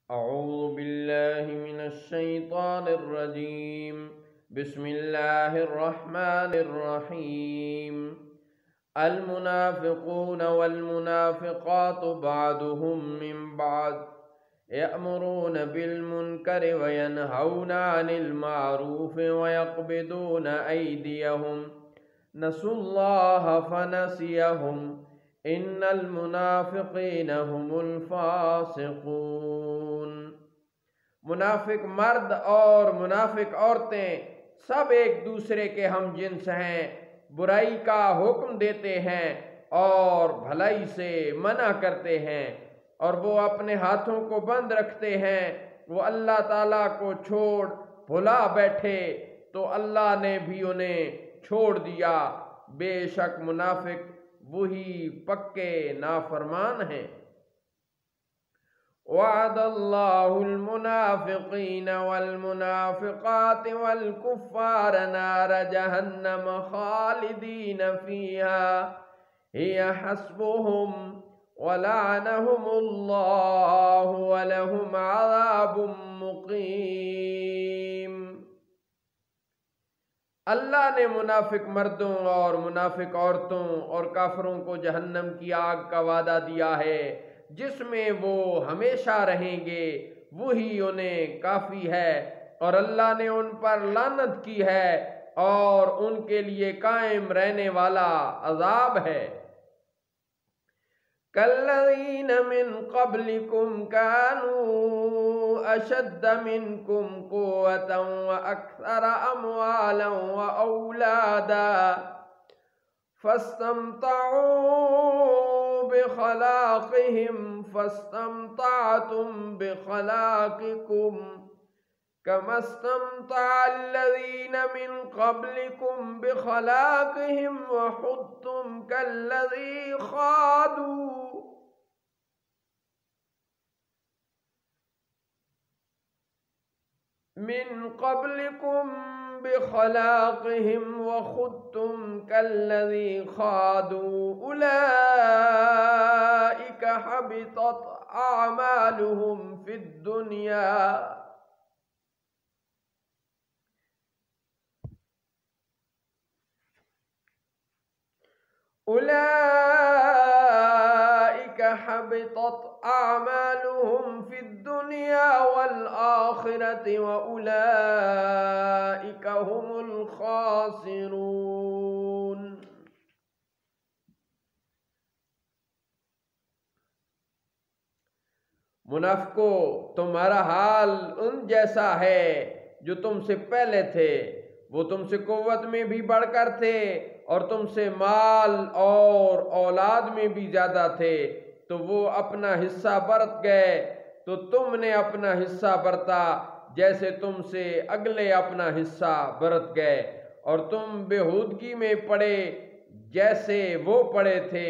أعوذ بالله من الشيطان الرجيم. بسم الله الرحمن الرحيم. المنافقون والمنافقات بعضهم من بعض يأمرون بالمنكر وينهون عن المعروف ويقبضون أيديهم نسوا الله فنسيهم ان المنافقین هم الفاسقون. منافق مرد اور منافق عورتیں سب ایک دوسرے کے ہم جنس ہیں، برائی کا حکم دیتے ہیں اور بھلائی سے منع کرتے ہیں، اور وہ اپنے ہاتھوں کو بند رکھتے ہیں. وہ اللہ تعالیٰ کو چھوڑ بھلا بیٹھے تو اللہ نے بھی انہیں چھوڑ دیا. بے شک منافق وہی پکے نافرمان ہیں. وعد اللہ المنافقین والمنافقات والکفار نار جہنم خالدین فیہا ہی حسبہم ولعنہم اللہ ولہم عذاب مقیم. اللہ نے منافق مردوں اور منافق عورتوں اور کافروں کو جہنم کی آگ کا وعدہ دیا ہے جس میں وہ ہمیشہ رہیں گے، وہی انہیں کافی ہے، اور اللہ نے ان پر لعنت کی ہے اور ان کے لیے قائم رہنے والا عذاب ہے. كالذين من قبلكم كانوا أشد منكم قوة وأكثر أموالا وأولادا فاستمتعوا بخلاقهم فاستمتعتم بخلاقكم كما استمتع الذين من قبلكم بخلاقهم وخضتم كالذي خاضوا من قبلكم بخلاقهم وخضتم كالذي خاضوا أولئك حبطت أعمالهم في الدنيا أولئك حبطت أعمالهم في الدنيا والآخرة وأولئك هم الخاسرون. منافقو، تمہارا حال ان جیسا ہے جو تم سے پہلے تھے. وہ تم سے قوت میں بھی بڑھ کر تھے اور تم سے مال اور اولاد میں بھی زیادہ تھے، تو وہ اپنا حصہ برت گئے تو تم نے اپنا حصہ برتا جیسے تم سے اگلے اپنا حصہ برت گئے، اور تم بےہودگی میں پڑے جیسے وہ پڑے تھے.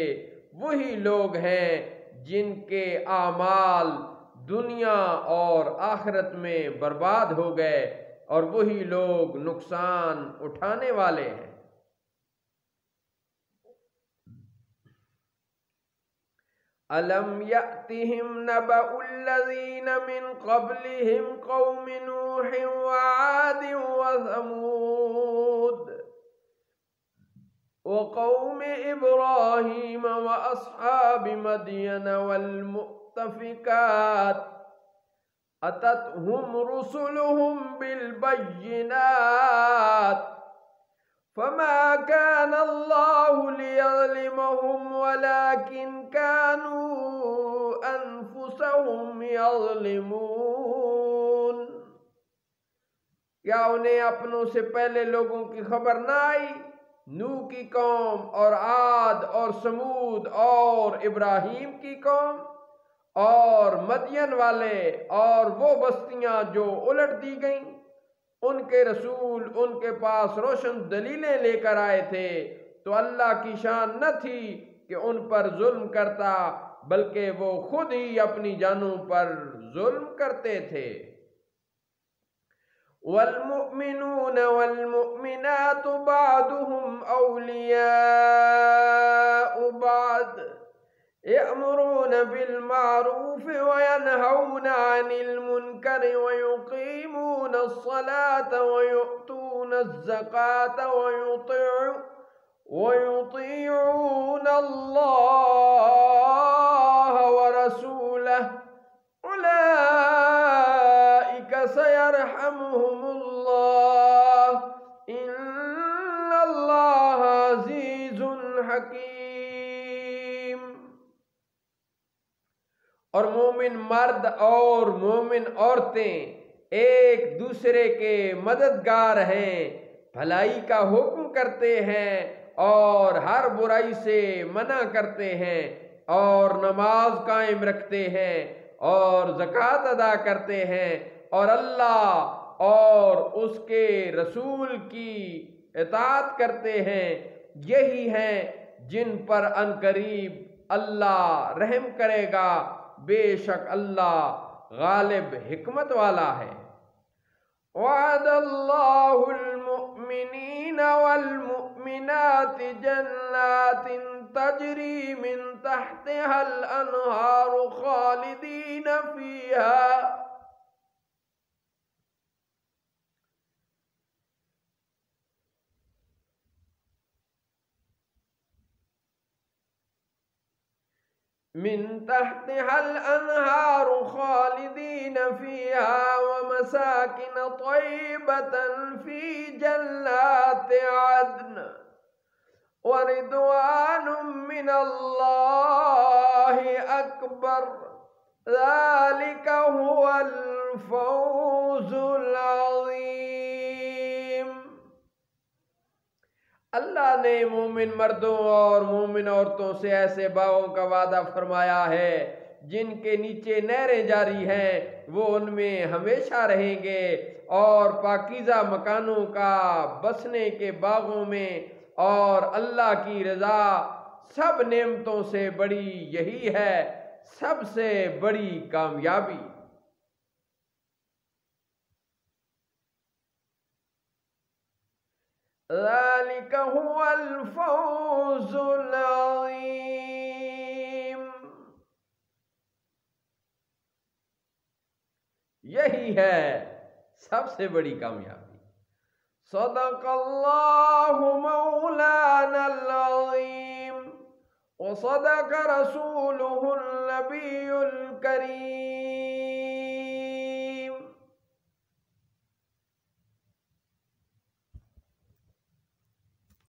وہی لوگ ہیں جن کے اعمال دنیا اور آخرت میں برباد ہو گئے، اور وہی لوگ نقصان اٹھانے والے ہیں. أَلَمْ يَأْتِهِمْ نَبَأُ الَّذِينَ مِنْ قَبْلِهِمْ قَوْمِ نُوحٍ وَعَادٍ وَثَمُودَ وَقَوْمِ إِبْرَاهِيمَ وَأَصْحَابِ مَدْيَنَ وَالْمُؤْتَفِكَاتِ أَتَتْهُمْ رُسُلُهُم بِالْبَيِّنَاتِ فما كان الله ليظلمهم ولكن كانوا أنفسهم يظلمون. کیا انہیں اپنوں سے پہلے لوگوں کی خبر نہ آئی؟ نوح کی قوم اور عاد اور سمود اور ابراہیم کی قوم اور مدین والے اور وہ بستیاں جو الٹ دی گئیں. ان کے رسول ان کے پاس روشن دلیلیں لے کر آئے تھے، تو اللہ کی شان نہ تھی کہ ان پر ظلم کرتا، بلکہ وہ خود ہی اپنی جانوں پر ظلم کرتے تھے. والمؤمنون والمؤمنات بعضهم أولياء بعض يأمرون بالمعروف وينهون عن عن المنكر ويقيمون الصلاة ويؤتون الزكاة ويطيعون الله ورسوله أولئك سيرحمهم الله إن الله عزيز حكيم۔ اور مومن مرد اور مومن عورتیں ایک دوسرے کے مددگار ہیں، بھلائی کا حکم کرتے ہیں اور ہر برائی سے منع کرتے ہیں، اور نماز قائم رکھتے ہیں اور زکوٰۃ ادا کرتے ہیں، اور اللہ اور اس کے رسول کی اطاعت کرتے ہیں، یہی ہیں جن پر عنقریب اللہ رحم کرے گا، بے شک اللہ غالب حکمت والا ہے۔ وعد اللہ المؤمنین والمؤمنات جنات تجری من تحتها الانہار خالدین فیہا خالدین فیہا ومساکن طیبة فی جنات عدن ورضوان من اللہ اکبر ذالک هو الفوز العظیم۔ اللہ نے مومن مردوں اور مومن عورتوں سے ایسے باغوں کا وعدہ فرمایا ہے جن کے نیچے نہریں جاری ہیں، وہ ان میں ہمیشہ رہیں گے، اور پاکیزہ مکانوں کا بسنے کے باغوں میں، اور اللہ کی رضا سب نعمتوں سے بڑی یہی ہے سب سے بڑی کامیابی۔ ذالک هو الفوز العظیم، یہی ہے سب سے بڑی کامیابی۔ صدق اللہ مولانا العظیم وصدق رسولہ النبی الکریم۔